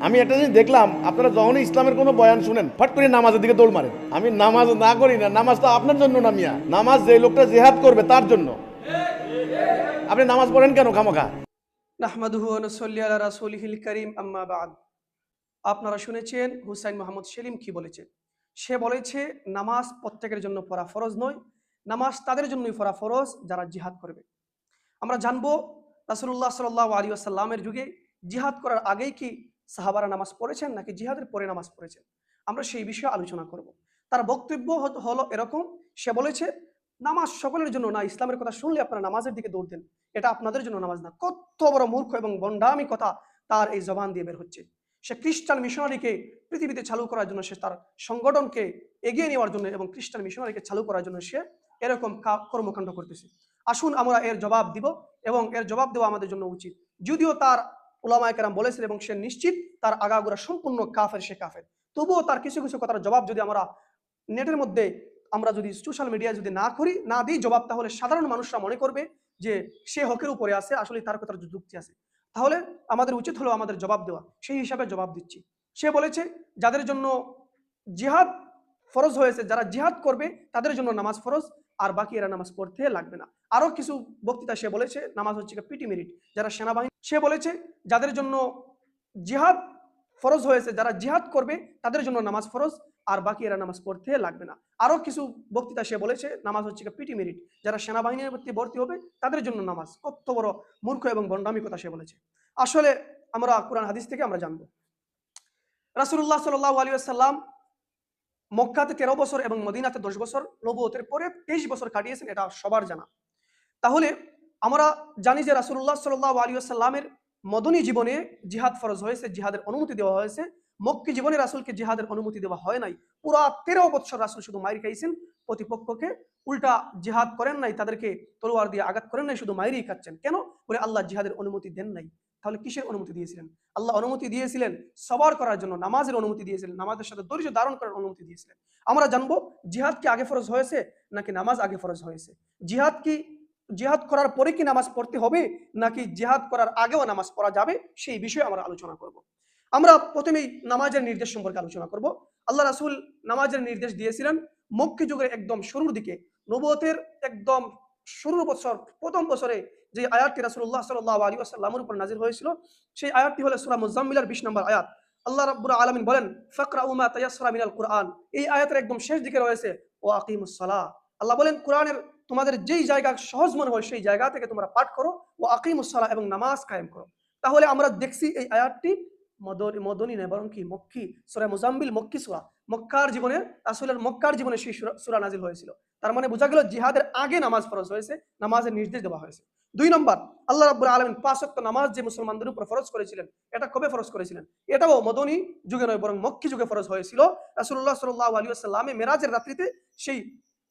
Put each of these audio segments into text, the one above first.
আমি একটা জিনিস দেখলাম, আপনারা যখনই ইসলামের কোনো বয়ান শুনেন ফট করে নামাজের দিকে দৌড় মারেন। আমি নামাজ না করি না, নামাজ তো আপনার জন্য না মিয়া, নামাজ যে লোকটা জিহাদ করবে তার জন্য। আপনি নামাজ পড়েন কেন খামোখা? নাহমাদুহু ওয়া নুসাল্লি আলা রাসূলিহিল কারীম, আম্মা বা'দ। আপনারা শুনেছেন হুসাইন মোহাম্মদ সেলিম কি বলেছে। সে বলেছে নামাজ প্রত্যেকের জন্য পড়া ফরজ নয়, নামাজ তাদের জন্যই পড়া ফরজ যারা জিহাদ করবে। আমরা জানবো রাসূলুল্লাহ সাল্লাল্লাহু আলাইহি ওয়াসাল্লামের যুগে জিহাদ করার আগেই কি সাহাবারা নামাজ পড়েছেন নাকি জিহাদের পরে নামাজ পড়েছেন। আমরা সেই বিষয়ে আলোচনা করব। তার বক্তব্য হলো এরকম, সে বলেছে নামাজ সকলের জন্য না, ইসলামের কথা শুনলে আপনারা নামাজের দিকে দৌড় দেন, এটা আপনাদের জন্য নামাজ না। কত বড় মূর্খ এবং বন্ডামি কথা তার এই জবান দিয়ে বের হচ্ছে। সে খ্রিস্টান মিশনারিকে পৃথিবীতে চালু করার জন্য, সে তার সংগঠনকে এগিয়ে নেওয়ার জন্য এবং খ্রিস্টান মিশনারিকে চালু করার জন্য সে এরকম কর্মকাণ্ড করতেছে। আসুন আমরা এর জবাব দিব এবং এর জবাব দেওয়া আমাদের জন্য উচিত। যদিও তার উলামায়ে কেরাম বলেছেন এবং সে নিশ্চিত তার আগাগোড়া সম্পূর্ণ কাফের, সে কাফের, তবুও তার কিছু কিছু কথার জবাব যদি আমরা নেটের মধ্যে, আমরা যদি সোশ্যাল মিডিয়ায় যদি না দিই জবাব, তাহলে সাধারণ মানুষরা মনে করবে যে সে হকের উপরে আছে, আসলে তার কথার যুক্তি আছে। তাহলে আমাদের উচিত হলো আমাদের জবাব দেওয়া, সেই হিসাবে জবাব দিচ্ছি। সে বলেছে যাদের জন্য জিহাদ ফরজ হয়েছে, যারা জিহাদ করবে তাদের জন্য নামাজ ফরজ, আর বাকি এরা নামাজ পড়তে লাগবে না। আরো কিছু বক্তৃতা সে বলেছে নামাজ হচ্ছে পিটি মেরিট, যারা সেনাবাহিনী, সে বলেছে যাদের জন্য জিহাদ ফরজ হয়েছে, যারা জিহাদ করবে তাদের জন্য নামাজ ফরজ, আর বাকি এরা নামাজ পড়তে লাগবে না। আরো কিছু বক্তৃতা সে বলেছে নামাজ হচ্ছে পিটি মেরিট, যারা সেনাবাহিনীর ভর্তি হবে তাদের জন্য নামাজ। কত বড় মূর্খ এবং ভণ্ডামি কথা সে বলেছে। আসলে আমরা কোরআন হাদিস থেকে আমরা জানবো রাসূলুল্লাহ সাল্লাল্লাহু আলাইহি ওয়াসাল্লাম মক্কাতে 13 বছর এবং মদিনাতে 10 বছর, নবুয়তের পরে 23 বছর কাটিয়েছেন, এটা সবার জানা। তাহলে আমরা জানি যে রাসূলুল্লাহ সাল্লাল্লাহু আলাইহি ওয়াসাল্লামের মদনী জীবনে জিহাদ ফরজ হয়েছে, জিহাদের অনুমতি দেওয়া হয়েছে। মক্কি জীবনে রাসূলকে জিহাদের অনুমতি দেওয়া হয় নাই। পুরা 13 বছর রাসূল শুধু মাইর খাইছেন, প্রতিপক্ষকে উল্টা জিহাদ করেন নাই, তাদেরকে তলোয়ার দিয়ে আঘাত করেন নাই, শুধু মাইরই খাচ্ছেন। কেন? বলে আল্লাহ জিহাদের অনুমতি দেন নাই। তাহলে কিসের অনুমতি দিয়েছিলেন? আল্লাহ অনুমতি দিয়েছিলেন সবার করার জন্য, নামাজের অনুমতি দিয়েছিলেন, নামাজের সাথে ধৈর্য ধারণ করার অনুমতি দিয়েছিলেন। আমরা জানবো জিহাদ কি আগে ফরজ হয়েছে নাকি নামাজ আগে ফরজ হয়েছে। জিহাদ করার পরে কি নামাজ পড়তে হবে নাকি জিহাদ করার আগেও নামাজ পড়া যাবে, সেই বিষয়ে আমরা আলোচনা করব। আমরা প্রথমেই নামাজের নির্দেশ সম্পর্কে আলোচনা করব। আল্লাহ রাসূল নামাজের নির্দেশ দিয়েছিলেন মক্কি যুগের একদম শুরুর দিকে, নবুয়তের একদম শুরুর বছর, প্রথম বছরে যে আয়াতটি রাসূলুল্লাহ সাল্লাল্লাহু আলাইহি ওয়াসাল্লামের উপর নাযিল হয়েছিল, সেই আয়াতটি হলো সূরা মুজাম্মিলের 20 নম্বর আয়াত। আল্লাহ রাব্বুল আলামিন বলেন ফাকরাউ মা তায়াসসারা মিনাল কুরআন। এই আয়াতের একদম শেষ দিকে রয়েছে ওয়া আকিমুস সালাহ। আল্লাহ বলেন কোরআনের তোমাদের যেই জায়গা সহজ মনে হয় সেই জায়গা থেকে তোমরা পাঠ করো, ওয়া আকিমুস সালাহ, এবং নামাজ কায়েম করো। তাহলে আমরা দেখছি এই আয়াতটি মদনী নয় বরং কি মক্কি। সূরা মুজাম্মিল মক্কি সূরা, মক্কার জীবনে রাসূলের মক্কার জীবনে সেই সূরা নাযিল হয়েছিল। তার মানে বোঝা গেল জিহাদের আগে নামাজ ফরজ হয়েছে, নামাজের নির্দেশ দেওয়া হয়েছে। 2 নম্বর, আল্লাহ রাব্বুল আলামিন 5 ওয়াক্ত নামাজ যে মুসলমানদের উপর ফরজ করেছিলেন, এটা কবে ফরজ করেছিলেন? এটাও মদনী যুগে নয় বরং মক্কি যুগে ফরজ হয়েছিল। রাসূলুল্লাহ সাল্লাল্লাহু আলাইহি ওয়াসাল্লাম মেরাজের রাত্রিতে, সেই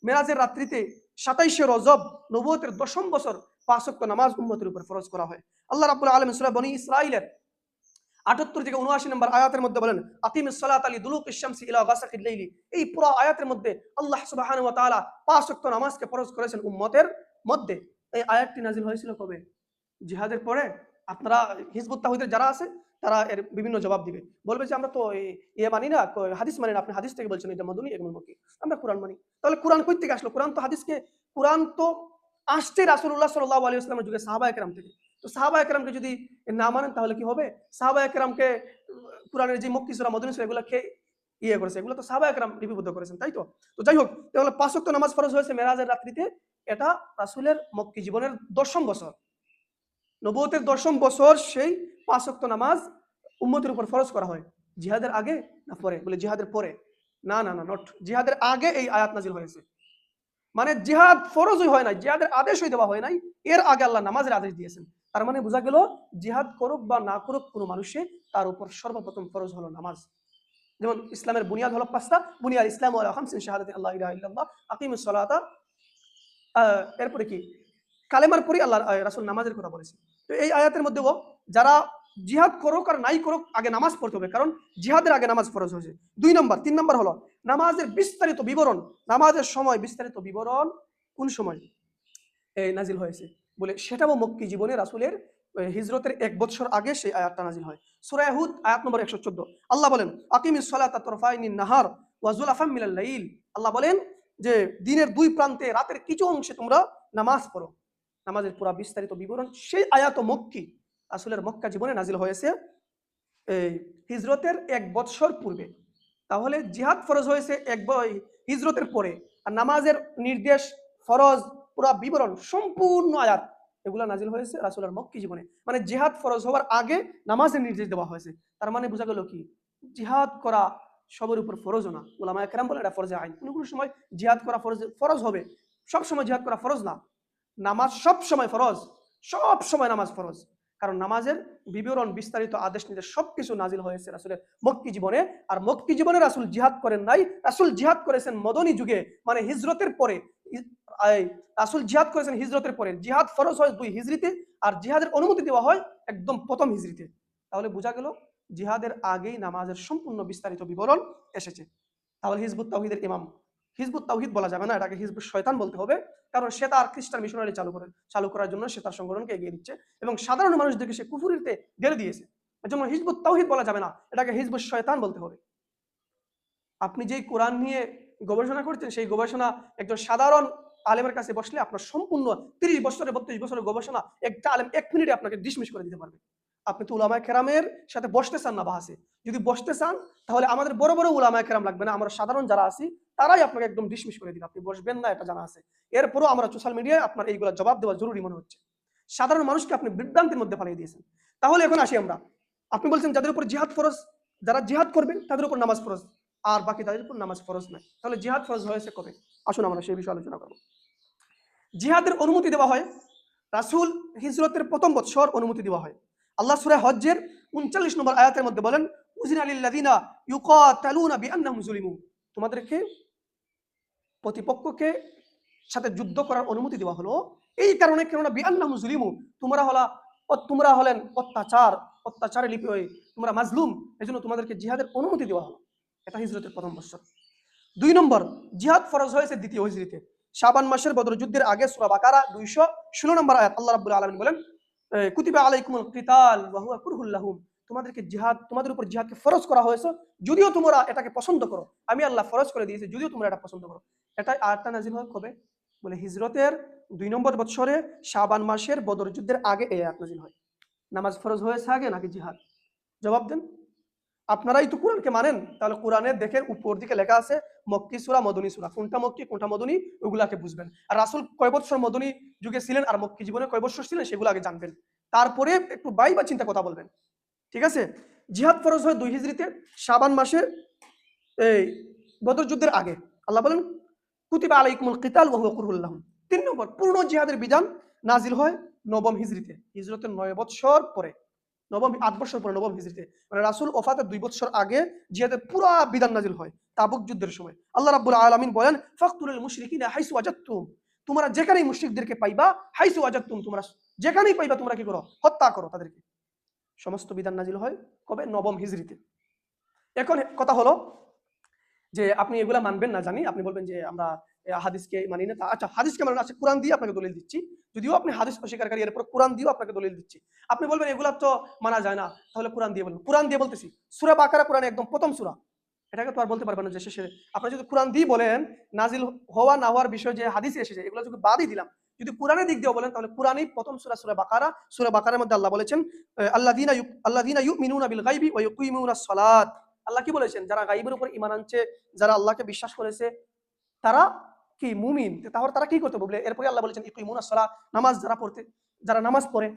মেরাজের রাত্রিতে 27শে রজব নবুয়তের 10ম বছর 5 ওয়াক্ত নামাজ উম্মতের উপর ফরজ করা হয়। আল্লাহ রাব্বুল আলামিন সূরা বনী ইসরাঈলের 78 থেকে 79 নম্বর আয়াতের মধ্যে বলেন আকিমিস সালাতা লিদুলুকিশ শামসি ইলা গাসাকিল লাইলি। এই পুরো আয়াতের মধ্যে আল্লাহ সুবহানাহু ওয়া তাআলা 5 ওয়াক্ত নামাজকে ফরজ করেছেন উম্মতের মধ্যে। এই আয়াতটি নাযিল হয়েছিল কবে? জিহাদের পরে। আপনারা হিজবুত তাওহীদের যারা আছে তারা এর বিভিন্ন জবাব দিবে, বলবে যে আমরা তো মানি না, হাদিস মানি না, আপনি হাদিস থেকে বলছেন এটা মদনী এবং মক্কি, আমরা কোরআন মানি। তাহলে কোরআন কই থেকে আসলো? কোরআন তো আসছে রাসূলুল্লাহ সাল্লাল্লাহু আলাইহি ওয়াসাল্লামের যুগে সাহাবায়ে কেরাম থেকে। তো সাহাবায়ে কেরামকে যদি না মানেন তাহলে কি হবে? সাহাবায়ে কেরামকে কোরআনের যে মক্কি সূরা মদনী সূরা এগুলোকে করেছে, এগুলো তো সাহাবায়ে কেরাম লিপিবদ্ধ করেছেন, তাই তো? তো যাই হোক, তাহলে 5 ওয়াক্ত নামাজ ফরজ হয়েছে মেরাজের রাত্রিতে। এটা রাসূলের মক্কি জীবনের 10ম বছর, নবুয়তের 10ম বছর সেই 5 ওয়াক্ত নামাজ উম্মতের উপর ফরজ করা হয়। জিহাদের আগে না পরে? বলে জিহাদের পরে। না না না, নট, জিহাদের আগে এই আয়াত নাযিল হয়েছে। মানে জিহাদ ফরজই হয় নাই, জিহাদের আদেশই দেওয়া হয় নাই, এর আগে আল্লাহ নামাজের আদেশ দিয়েছেন। তার মানে বোঝা গেল জিহাদ করুক বা না করুক কোনো মানুষে, তার উপর সর্বপ্রথম ফরজ হলো নামাজ। যেমন ইসলামের বুনিয়াদ হলো 5টা, বুনিয়াদ ইসলাম আলা খামসিন শাহাদাতি আল্লা ইলাহা ইল্লাল্লাহ আকিমুস সালাতা, এরপরে কি কালেমার পরে আল্লাহ রাসূল নামাজের কথা বলেছে। তো এই আয়াতের মধ্যেও যারা জিহাদ করুক আর নাই করুক আগে নামাজ পড়তে হবে, কারণ জিহাদের আগে নামাজ ফরজ হয়েছে। 2 নম্বর, 3 নম্বর হলো নামাজের বিস্তারিত বিবরণ, নামাজের সময় বিস্তারিত বিবরণ কোন সময় নাজিল হয়েছে বলে সেটাও মক্কি জীবনে রাসূলের হিজরতের 1 বছর আগে সেই আয়াতটা নাজিল হয়। সূরা হুদ আয়াত নম্বর 114 আল্লাহ বলেন আকিমিস সালাতা তারফাইনিন নাহার ওয়া যুলাফাম মিনাল লাইল। আল্লাহ বলেন যে দিনের দুই প্রান্তে রাতের কিছু অংশে তোমরা নামাজ পড়ো। নামাজের পুরা বিস্তারিত বিবরণ সেই আয়াত মক্কি, রাসূলের মক্কা জীবনে নাজিল হয়েছে এই হিজরতের 1 বছর পূর্বে। তাহলে জিহাদ ফরজ হয়েছে হিজরতের পরে, আর নামাজের নির্দেশ, ফরজ, পুরা বিবরণ, সম্পূর্ণ আয়াত এগুলা নাজিল হয়েছে রাসূলের মক্কি জীবনে। মানে জিহাদ ফরজ হওয়ার আগে নামাজের নির্দেশ দেওয়া হয়েছে। তার মানে বোঝা গেল কি, জিহাদ করা সবার উপর ফরজ না। উলামায়ে কেরাম বলে এটা ফরজে আইন। কোনো সময় জিহাদ করা ফরজ হবে, সব সময় জিহাদ করা ফরজ না। নামাজ সব সময় ফরজ, সব সময় নামাজ ফরজ। কারণ নামাজের বিবরণ, বিস্তারিত আদেশ নির্দেশ সবকিছু নাজিল হয়েছে রাসূলের মক্কি জীবনে। আর মক্কি জীবনে রাসূল জিহাদ করেন নাই, রাসূল জিহাদ করেছেন মদনী যুগে, মানে হিজরতের পরে। রাসূল জিহাদ করেছেন হিজরতের পরে। জিহাদ ফরজ হয় 2 হিজরিতে, আর জিহাদের অনুমতি দেওয়া হয় একদম প্রথম হিজরিতে। তাহলে বোঝা গেল জিহাদের আগেই নামাজের সম্পূর্ণ বিস্তারিত বিবরণ এসেছে। তাহলে হিজবুত তাওহীদের ইমাম, হিজবুত তাওহীদ বলা যাবে না, এটাকে হিজবুত শয়তান বলতে হবে। কারণ সে তার খ্রিস্টান মিশনারি চালু করার জন্য সে তার সংগঠনকে এগিয়ে দিচ্ছে এবং সাধারণ মানুষদেরকে সে কুফরিতে ঢেলে দিয়েছে। এজন্য হিজবুত তাওহীদ বলা যাবে না, এটাকে হিজবুত শয়তান বলতে হবে। আপনি যেই কোরআন নিয়ে গবেষণা করছেন, সেই গবেষণা একজন সাধারণ আলেমের কাছে বসলে আপনার সম্পূর্ণ 30 বছরের 32 বছরের গবেষণা একটা আলেম 1 মিনিটে আপনাকে ডিসমিস করে দিতে পারবে। আপনি তো উলামায়ে কেরামের সাথে বসতে চান না বাহাসে। যদি বসতে চান তাহলে আমাদের বড় বড় উলামায়ে কেরাম লাগবে না, আমরা সাধারণ যারা আছি তারাই আপনাকে একদম ডিসমিস করে দিবে। আপনি বসবেন না এটা জানা আছে। এরপরও আমরা সোশ্যাল মিডিয়ায় আপনার এইগুলা জবাব দেওয়া জরুরি মনে হচ্ছে। সাধারণ মানুষকে আপনি বিভ্রান্তির মধ্যে ফেলিয়ে দিয়েছেন। তাহলে এখন আসি আমরা, আপনি বলছেন যাদের উপর জিহাদ ফরজ, যারা জিহাদ করবে তাদের উপর নামাজ ফরজ, আর বাকি তাদের উপর নামাজ ফরজ নাই। তাহলে জিহাদ ফরজ হয়েছে কবে? আসুন আমরা সেই বিষয়ে আলোচনা করব। জিহাদের অনুমতি দেওয়া হয় রাসূল হিজরতের প্রথম বছর অনুমতি দেওয়া হয়। আল্লাহ সূরা হজ্জের 39 নম্বর আয়াতের মধ্যে বলেন উযিনা লিল্লাযিনা ইউকাতালুনা বিআন্নাহুম যুলিমু। তোমাদেরকে প্রতিপক্ষকে সাথে যুদ্ধ করার অনুমতি দেওয়া হলো এই কারণে, কেননা বিআন্নাহুম যুলিমু, তোমরা হলেন অত্যাচারে লিপ্ত হয়ে তোমরা মাজলুম, এজন্য তোমাদেরকে জিহাদের অনুমতি দেওয়া হলো। এটা হিজরতের প্রথম বছর। 2 নম্বর, জিহাদ ফরজ হয়েছে দ্বিতীয় হিজরিতে, শাবান মাসের বদর যুদ্ধের আগে। সূরা বাকারা 216 নম্বর আয়াত আল্লাহ রাব্বুল আলামিন বলেন কুতিবা আলাইকুমুল কিতাল ওয়া হুয়া কুরহুল লাহুম। তোমাদের উপর জিহাদকে ফরজ করা হয়েছে যদিও তোমরা এটাকে পছন্দ করো। আমি আল্লাহ ফরজ করে দিয়েছি যদিও তোমরা এটা পছন্দ করো। এটা আয়াতটা নাযিল হয় কবে? বলে হিজরতের 2 নম্বর বছরে শাবান মাসের বদর যুদ্ধের আগে এই আয়াত নাযিল হয়। নামাজ ফরজ হয়েছে আগে নাকি জিহাদ? জবাব দেন। আপনারাই তো কোরআনকে মানেন, তাহলে কোরআনের দেখেন উপর দিকে লেখা আছে মক্কি সূরা, মদনী সূরা, কোনটা মক্কি কোনটা মদনী ওগুলাকে বুঝবেন। আর রাসূল কয় বছর মদনী যুগে ছিলেন আর মক্কি জীবনে কয় বছর ছিলেন সেগুলো আগে জানবেন, তারপরে একটু বা চিন্তা কথা বলবেন। ঠিক আছে? জিহাদ ফরজ হয় 2 হিজরিতে, শাবান মাসের এই বদর যুদ্ধের আগে। আল্লাহ বলেন কুতিবা আলাইকুমুল কিতাল ওয়া হুয়া কুরহুল লাহুম। 3 নম্বর, পূর্ণ জিহাদের বিধান নাজিল হয় নবম হিজরিতে, হিজরতের 9 বছর পরে, 8 বছর পরে নবম হিজরিতে, মানে রাসূল ওফাতের 2 বছর আগে জিহাদের পুরো বিধান নাজিল হয় তাবুক যুদ্ধের সময়। আল্লাহ রাব্বুল আলামিন বলেন ফাকতুলুল মুশরিকিনা হাইসু ওয়াজাদতুম। তোমরা যেখানেই মুশরিকদেরকে পাইবা, হাইসু ওয়াজাদতুম, তোমরা যেখানেই পাইবা তোমরা কি করো? হত্যা করো তাদেরকে। সমস্ত বিধান নাজিল হয় কবে? নবম হিজরিতে। এখন কথা হলো যে আপনি এগুলা মানবেন না জানি, আপনি বলবেন যে আমরা হাদিসকে মানি না। আচ্ছা, হাদিসকে মানেন, আচ্ছা কোরআন দিয়ে আপনাকে দলিল দিচ্ছি, যদিও আপনি হাদিস অস্বীকারী, এরপর কোরআন দিয়েও আপনাকে দলিল দিচ্ছি। আপনি বলবেন এগুলা তো মানা যায় না, তাহলে কোরআন দিয়ে বলুন। কোরআন দিয়ে বলতেছি, সূরা বাকারা কোরআনে একদম প্রথম সূরা, এটাকে তো আর বলতে পারবেন না যে শেষে। আপনি যদি কোরআন দিয়ে বলেন, নাজিল হওয়া না হওয়ার বিষয় যে হাদিসে এসেছে এগুলো যদি বাদই দিলাম, যদি কোরআনের দিক দিয়ে বলেন তাহলে কোরআনই প্রথম সূরা, সূরা বাকারা। সূরা বাকারার মধ্যে আল্লাহ বলেছেন আল্লাযীনা ইউমিনুনা বিল গায়বি ওয়া ইউকিমুনাস সালাত। আল্লাহ কি বলেছেন? যারা গায়বের উপর ঈমান আনছে, যারা আল্লাহকে বিশ্বাস করেছে, তারা কি মুমিন। তাহলে তারা কি করতে বলে? এরপরে আল্লাহ বলেছেন ইকুইমুনাস সালাত, যারা নামাজ পড়ে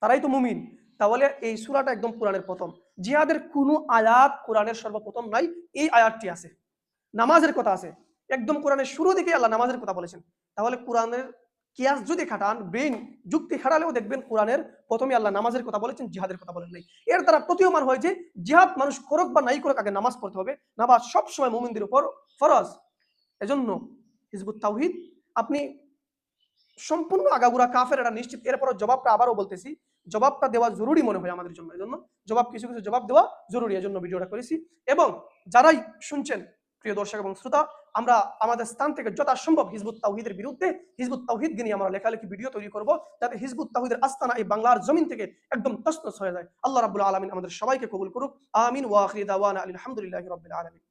তারাই তো মুমিন। তাহলে এই সূরাটা একদম কোরআনের প্রথম। জিহাদের কোনো আয়াত কোরআনের সর্বপ্রথম নাই, এই আয়াতটি আছে। নামাজের কথা আছে একদম কোরআনের শুরু দিকে, আল্লাহ নামাজের কথা বলেছেন। তাহলে কোরআনের কিয়াস যদি খাটান, ব্রেন যুক্তি খাটালেও দেখবেন কোরআনের প্রথমে আল্লাহ নামাজের কথা বলেছেন, জিহাদের কথা বলেন নাই। এর দ্বারা প্রতীয়মান হয় যে জিহাদ মানুষ করুক বা নাই করুক আগে নামাজ পড়তে হবে। নামাজ সবসময় মুমিনদের উপর ফরজ। এজন্য হিজবুত তাওহীদ আপনি সম্পূর্ণ আগাগোড়া কাফের, এটা নিশ্চিত। এরপর জবাবটা আবারও বলতেছি, জবাবটা দেওয়া জরুরি মনে হয় আমাদের জন্য, এজন্য কিছু জবাব দেওয়া জরুরি, এজন্য ভিডিওটা করেছি। এবং যারাই শুনছেন প্রিয় দর্শক এবং শ্রোতা, আমরা আমাদের স্থান থেকে যথাসম্ভব হিজবুত তাওহীদের বিরুদ্ধে, হিজবুত তাওহীদকে নিয়ে আমরা লেখালেখি ভিডিও তৈরি করব, যাতে হিজবুত তাওহীদের আস্তানা এই বাংলার জমিন থেকে একদম তছনছ হয়ে যায়। আল্লাহ রাব্বুল আলামিন আমাদের সবাইকে কবুল করুক। আমিন ওয়া আখিরি দাওয়ানা আলহামদুলিল্লাহি রাব্বিল আলামিন।